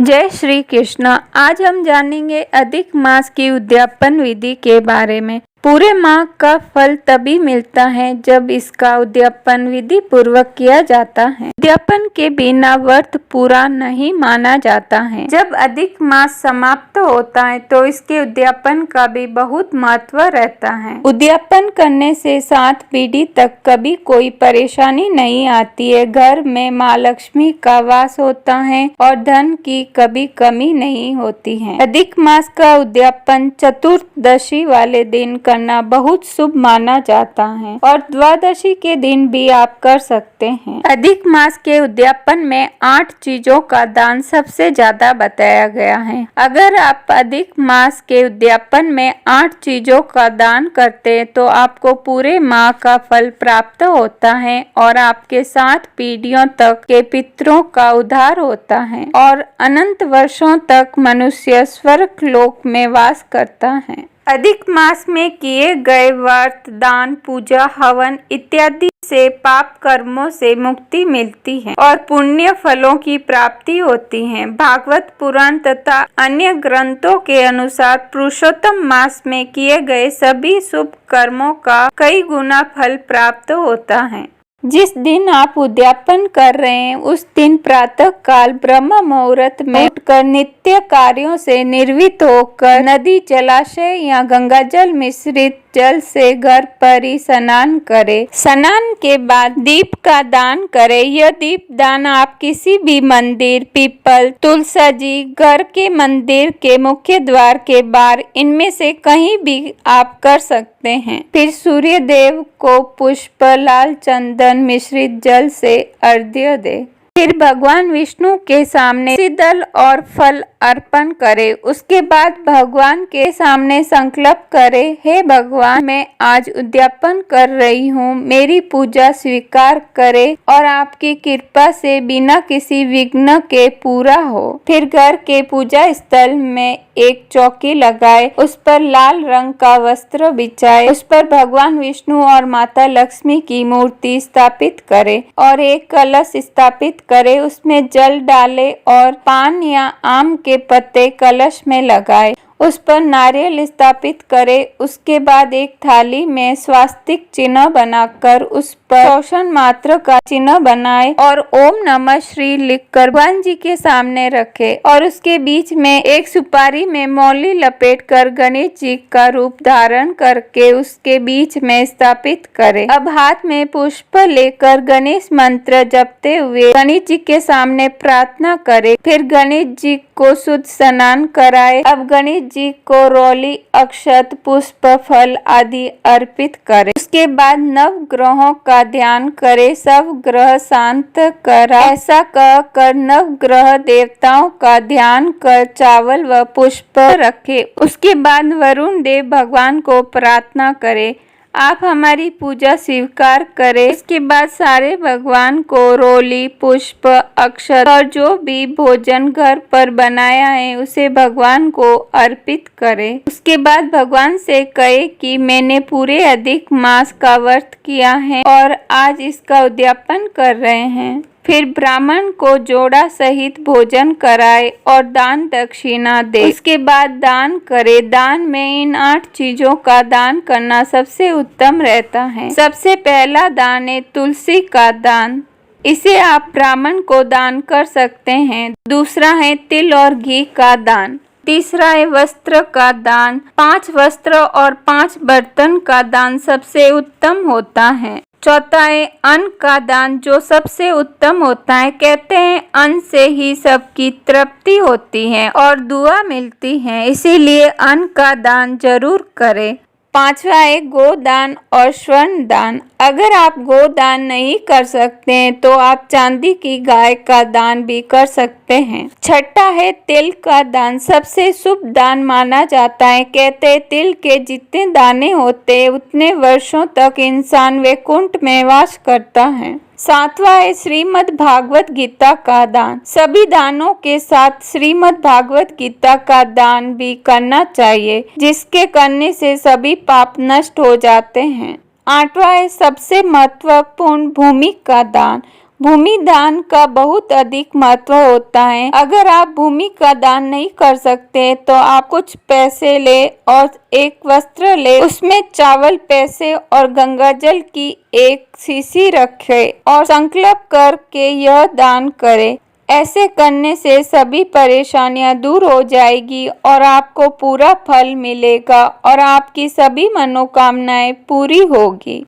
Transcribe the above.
जय श्री कृष्ण। आज हम जानेंगे अधिक मास की उद्यापन विधि के बारे में। पूरे माह का फल तभी मिलता है जब इसका उद्यापन विधि पूर्वक किया जाता है। उद्यापन के बिना व्रत पूरा नहीं माना जाता है। जब अधिक मास समाप्त होता है तो इसके उद्यापन का भी बहुत महत्व रहता है। उद्यापन करने से 7 पीढ़ी तक कभी कोई परेशानी नहीं आती है। घर में माँ लक्ष्मी का वास होता है और धन की कभी कमी नहीं होती है। अधिक मास का उद्यापन चतुर्दशी वाले दिन करना बहुत शुभ माना जाता है और द्वादशी के दिन भी आप कर सकते हैं। अधिक मास के उद्यापन में 8 चीजों का दान सबसे ज्यादा बताया गया है। अगर आप अधिक मास के उद्यापन में 8 चीजों का दान करते हैं तो आपको पूरे माह का फल प्राप्त होता है और आपके 7 पीढ़ियों तक के पितरों का उद्धार होता है और अनंत वर्षों तक मनुष्य स्वर्ग लोक में वास करता है। अधिक मास में किए गए व्रत, दान, पूजा, हवन इत्यादि से पाप कर्मों से मुक्ति मिलती है और पुण्य फलों की प्राप्ति होती है। भागवत पुराण तथा अन्य ग्रंथों के अनुसार पुरुषोत्तम मास में किए गए सभी शुभ कर्मों का कई गुना फल प्राप्त होता है। जिस दिन आप उद्यापन कर रहे हैं उस दिन प्रातः काल ब्रह्म मुहूर्त में उठकर नित्य कार्यों से निर्वृत्त होकर नदी, जलाशय या गंगाजल मिश्रित जल से घर पर ही स्नान करें। स्नान के बाद दीप का दान करें। यह दीप दान आप किसी भी मंदिर, पीपल, तुलसा जी, घर के मंदिर के मुख्य द्वार के बाहर इनमें से कहीं भी आप कर सकते हैं। फिर सूर्य देव को पुष्प, लाल चंदन मिश्रित जल से अर्घ्य दे। फिर भगवान विष्णु के सामने सिद्धल और फल अर्पण करे। उसके बाद भगवान के सामने संकल्प करे, हे भगवान, मैं आज उद्यापन कर रही हूँ, मेरी पूजा स्वीकार करे और आपकी कृपा से बिना किसी विघ्न के पूरा हो। फिर घर के पूजा स्थल में एक चौकी लगाए, उस पर लाल रंग का वस्त्र बिछाए, उस पर भगवान विष्णु और माता लक्ष्मी की मूर्ति स्थापित करे और एक कलश स्थापित करे। उसमें जल डाले और पान या आम के पत्ते कलश में लगाए, उस पर नारियल स्थापित करे। उसके बाद एक थाली में स्वास्तिक चिन्ह बनाकर उस पर शोषण मात्र का चिन्ह बनाए और ओम नमः श्री लिखकर भगवान जी के सामने रखे और उसके बीच में एक सुपारी में मौली लपेटकर गणेश जी का रूप धारण करके उसके बीच में स्थापित करे। अब हाथ में पुष्प लेकर गणेश मंत्र जपते हुए गणेश जी के सामने प्रार्थना करे। फिर गणेश जी को शुद्ध स्नान कराए। अब गणेश जी को रोली, अक्षत, पुष्प, फल आदि अर्पित करे। उसके बाद नव ग्रहों का ध्यान करे, सब ग्रह शांत करा। ऐसा कहकर नव ग्रह देवताओं का ध्यान कर चावल व पुष्प रखे। उसके बाद वरुण देव भगवान को प्रार्थना करे, आप हमारी पूजा स्वीकार करें। इसके बाद सारे भगवान को रोली, पुष्प, अक्षत और जो भी भोजन घर पर बनाया है उसे भगवान को अर्पित करें। उसके बाद भगवान से कहे कि मैंने पूरे अधिक मास का व्रत किया है और आज इसका उद्यापन कर रहे हैं। फिर ब्राह्मण को जोड़ा सहित भोजन कराए और दान दक्षिणा दे। उसके बाद दान करे। दान में इन 8 चीजों का दान करना सबसे उत्तम रहता है। सबसे पहला दान है तुलसी का दान, इसे आप ब्राह्मण को दान कर सकते हैं। दूसरा है तिल और घी का दान। तीसरा है वस्त्र का दान। 5 वस्त्र और 5 बर्तन का दान सबसे उत्तम होता है। चौथा है अन्न का दान, जो सबसे उत्तम होता है। कहते हैं अन्न से ही सबकी तृप्ति होती है और दुआ मिलती है, इसीलिए अन्न का दान जरूर करें। 5वां है गोदान और स्वर्ण दान। अगर आप गोदान नहीं कर सकते हैं तो आप चांदी की गाय का दान भी कर सकते हैं। 6ठा है तिल का दान, सबसे शुभ दान माना जाता है। कहते हैं तिल के जितने दाने होते हैं उतने वर्षों तक इंसान वैकुंठ में वास करता है। 7वां है श्रीमद् भागवत गीता का दान। सभी दानों के साथ श्रीमद् भागवत गीता का दान भी करना चाहिए, जिसके करने से सभी पाप नष्ट हो जाते हैं। 8वां है सबसे महत्वपूर्ण भूमि का दान। भूमि दान का बहुत अधिक महत्व होता है। अगर आप भूमि का दान नहीं कर सकते तो आप कुछ पैसे ले और एक वस्त्र ले, उसमें चावल, पैसे और गंगाजल की एक शीशी रखें और संकल्प करके यह दान करें। ऐसे करने से सभी परेशानियां दूर हो जाएगी और आपको पूरा फल मिलेगा और आपकी सभी मनोकामनाएं पूरी होगी।